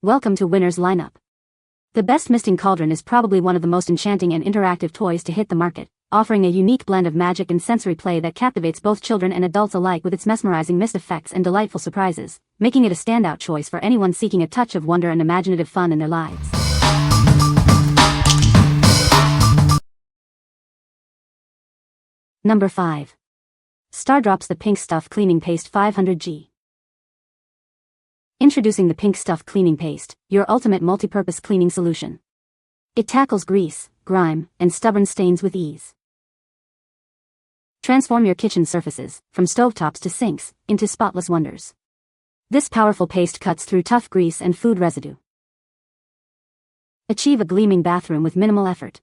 Welcome to Winner's Lineup. The best Misting Cauldron is probably one of the most enchanting and interactive toys to hit the market, offering a unique blend of magic and sensory play that captivates both children and adults alike with its mesmerizing mist effects and delightful surprises, making it a standout choice for anyone seeking a touch of wonder and imaginative fun in their lives. Number 5. Stardrops the Pink Stuff Cleaning Paste 500G. Introducing the Pink Stuff Cleaning Paste, your ultimate multi-purpose cleaning solution. It tackles grease, grime, and stubborn stains with ease. Transform your kitchen surfaces, from stovetops to sinks, into spotless wonders. This powerful paste cuts through tough grease and food residue. Achieve a gleaming bathroom with minimal effort.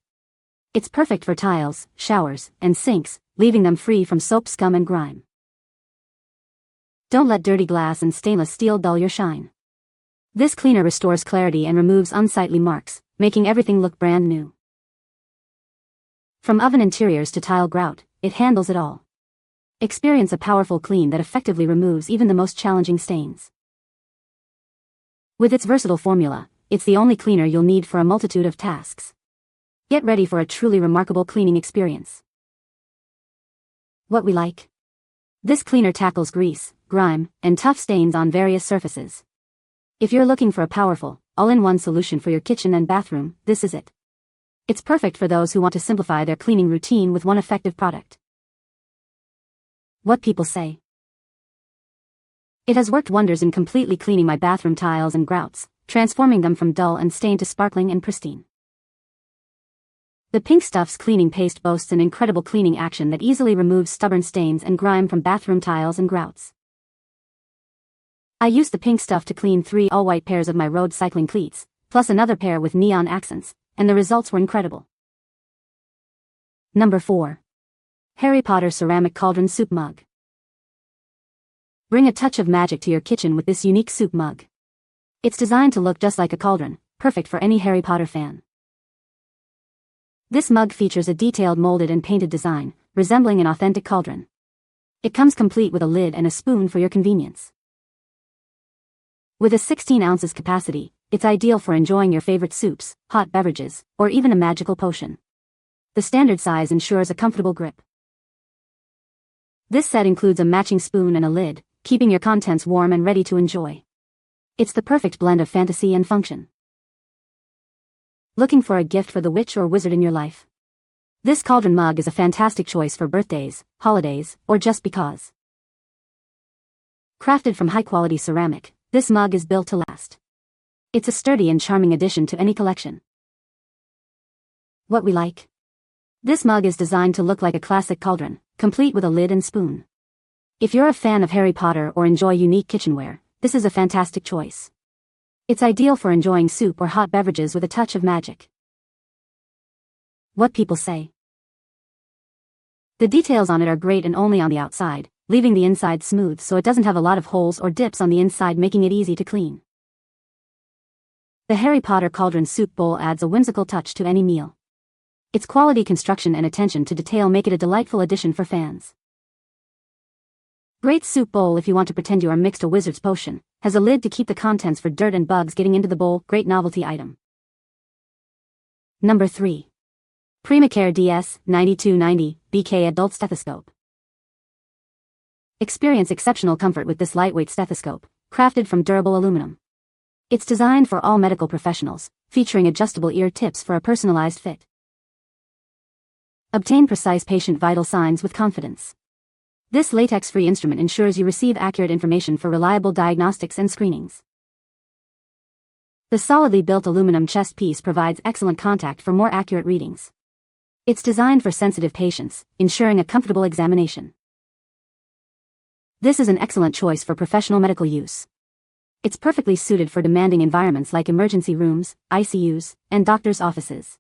It's perfect for tiles, showers, and sinks, leaving them free from soap scum and grime. Don't let dirty glass and stainless steel dull your shine. This cleaner restores clarity and removes unsightly marks, making everything look brand new. From oven interiors to tile grout, it handles it all. Experience a powerful clean that effectively removes even the most challenging stains. With its versatile formula, it's the only cleaner you'll need for a multitude of tasks. Get ready for a truly remarkable cleaning experience. What we like. This cleaner tackles grease, grime, and tough stains on various surfaces. If you're looking for a powerful, all-in-one solution for your kitchen and bathroom, this is it. It's perfect for those who want to simplify their cleaning routine with one effective product. What people say. It has worked wonders in completely cleaning my bathroom tiles and grouts, transforming them from dull and stained to sparkling and pristine. The Pink Stuff's cleaning paste boasts an incredible cleaning action that easily removes stubborn stains and grime from bathroom tiles and grouts. I used the Pink Stuff to clean 3 all-white pairs of my road cycling cleats, plus another pair with neon accents, and the results were incredible. Number 4. Harry Potter Ceramic Cauldron Soup Mug. Bring a touch of magic to your kitchen with this unique soup mug. It's designed to look just like a cauldron, perfect for any Harry Potter fan. This mug features a detailed molded and painted design, resembling an authentic cauldron. It comes complete with a lid and a spoon for your convenience. With a 16 ounces capacity, it's ideal for enjoying your favorite soups, hot beverages, or even a magical potion. The standard size ensures a comfortable grip. This set includes a matching spoon and a lid, keeping your contents warm and ready to enjoy. It's the perfect blend of fantasy and function. Looking for a gift for the witch or wizard in your life? This cauldron mug is a fantastic choice for birthdays, holidays, or just because. Crafted from high-quality ceramic, this mug is built to last. It's a sturdy and charming addition to any collection. What we like. This mug is designed to look like a classic cauldron, complete with a lid and spoon. If you're a fan of Harry Potter or enjoy unique kitchenware, this is a fantastic choice. It's ideal for enjoying soup or hot beverages with a touch of magic. What people say. The details on it are great and only on the outside, leaving the inside smooth so it doesn't have a lot of holes or dips on the inside, making it easy to clean. The Harry Potter Cauldron Soup Bowl adds a whimsical touch to any meal. Its quality construction and attention to detail make it a delightful addition for fans. Great soup bowl if you want to pretend you are mixed a wizard's potion. Has a lid to keep the contents for dirt and bugs getting into the bowl. Great novelty item. Number 3. PrimaCare DS9290 BK Adult Stethoscope. Experience exceptional comfort with this lightweight stethoscope, crafted from durable aluminum. It's designed for all medical professionals, featuring adjustable ear tips for a personalized fit. Obtain precise patient vital signs with confidence. This latex-free instrument ensures you receive accurate information for reliable diagnostics and screenings. The solidly built aluminum chest piece provides excellent contact for more accurate readings. It's designed for sensitive patients, ensuring a comfortable examination. This is an excellent choice for professional medical use. It's perfectly suited for demanding environments like emergency rooms, ICUs, and doctors' offices.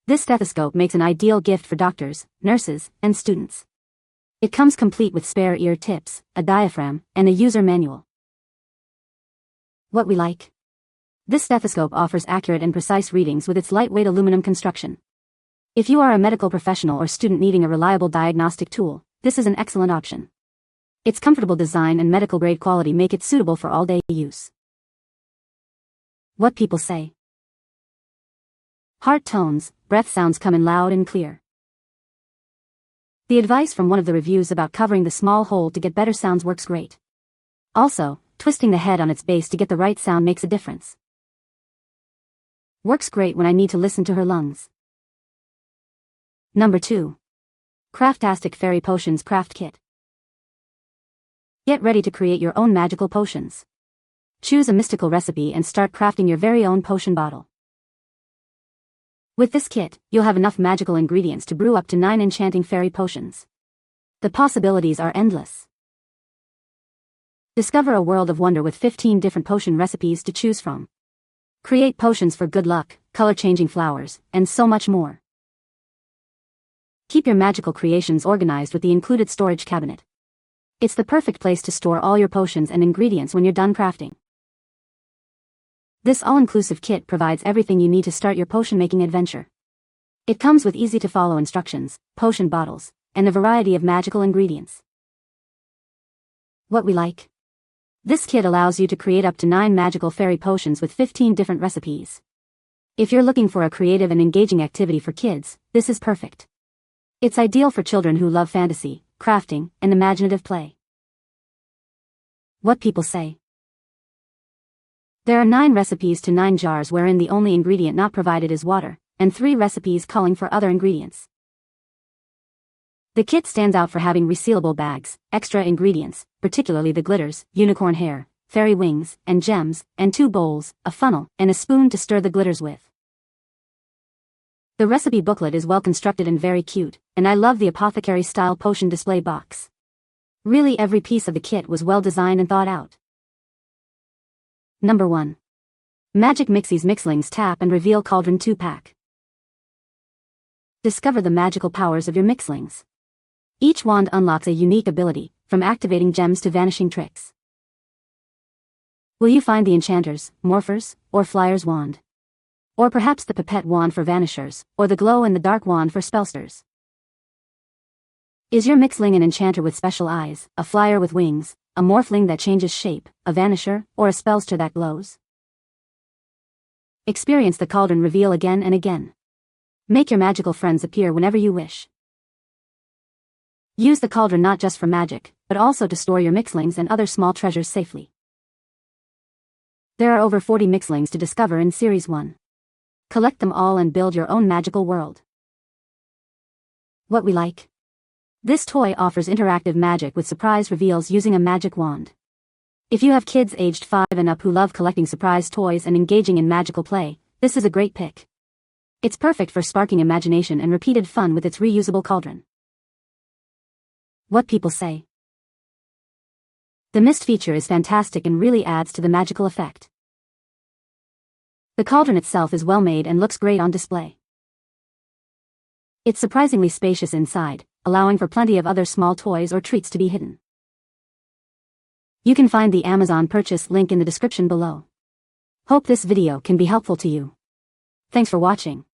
This stethoscope makes an ideal gift for doctors, nurses, and students. It comes complete with spare ear tips, a diaphragm, and a user manual. What we like. This stethoscope offers accurate and precise readings with its lightweight aluminum construction. If you are a medical professional or student needing a reliable diagnostic tool, this is an excellent option. Its comfortable design and medical-grade quality make it suitable for all-day use. What people say. Heart tones, breath sounds come in loud and clear. The advice from one of the reviews about covering the small hole to get better sounds works great. Also, twisting the head on its base to get the right sound makes a difference. Works great when I need to listen to her lungs. Number 2. Craft-tastic Fairy Potions Craft Kit. Get ready to create your own magical potions. Choose a mystical recipe and start crafting your very own potion bottle. With this kit, you'll have enough magical ingredients to brew up to 9 enchanting fairy potions. The possibilities are endless. Discover a world of wonder with 15 different potion recipes to choose from. Create potions for good luck, color-changing flowers, and so much more. Keep your magical creations organized with the included storage cabinet. It's the perfect place to store all your potions and ingredients when you're done crafting. This all-inclusive kit provides everything you need to start your potion-making adventure. It comes with easy-to-follow instructions, potion bottles, and a variety of magical ingredients. What we like. This kit allows you to create up to 9 magical fairy potions with 15 different recipes. If you're looking for a creative and engaging activity for kids, this is perfect. It's ideal for children who love fantasy, crafting, and imaginative play. What people say. There are 9 recipes to 9 jars wherein the only ingredient not provided is water, and 3 recipes calling for other ingredients. The kit stands out for having resealable bags, extra ingredients, particularly the glitters, unicorn hair, fairy wings, and gems, and 2 bowls, a funnel, and a spoon to stir the glitters with. The recipe booklet is well constructed and very cute, and I love the apothecary-style potion display box. Really, every piece of the kit was well designed and thought out. Number 1. Magic Mixies Mixlings Tap and Reveal Cauldron 2-pack. Discover the magical powers of your Mixlings. Each wand unlocks a unique ability, from activating gems to vanishing tricks. Will you find the Enchanter's, Morpher's, or Flyer's wand? Or perhaps the Pipette wand for vanishers, or the glow-in-the-dark wand for spellsters? Is your Mixling an enchanter with special eyes, a flyer with wings, a morphling that changes shape, a vanisher, or a spellster that glows? Experience the cauldron reveal again and again. Make your magical friends appear whenever you wish. Use the cauldron not just for magic, but also to store your Mixlings and other small treasures safely. There are over 40 Mixlings to discover in Series 1. Collect them all and build your own magical world. What we like. This toy offers interactive magic with surprise reveals using a magic wand. If you have kids aged 5 and up who love collecting surprise toys and engaging in magical play, this is a great pick. It's perfect for sparking imagination and repeated fun with its reusable cauldron. What people say. The mist feature is fantastic and really adds to the magical effect. The cauldron itself is well made and looks great on display. It's surprisingly spacious inside, allowing for plenty of other small toys or treats to be hidden. You can find the Amazon purchase link in the description below. Hope this video can be helpful to you. Thanks for watching.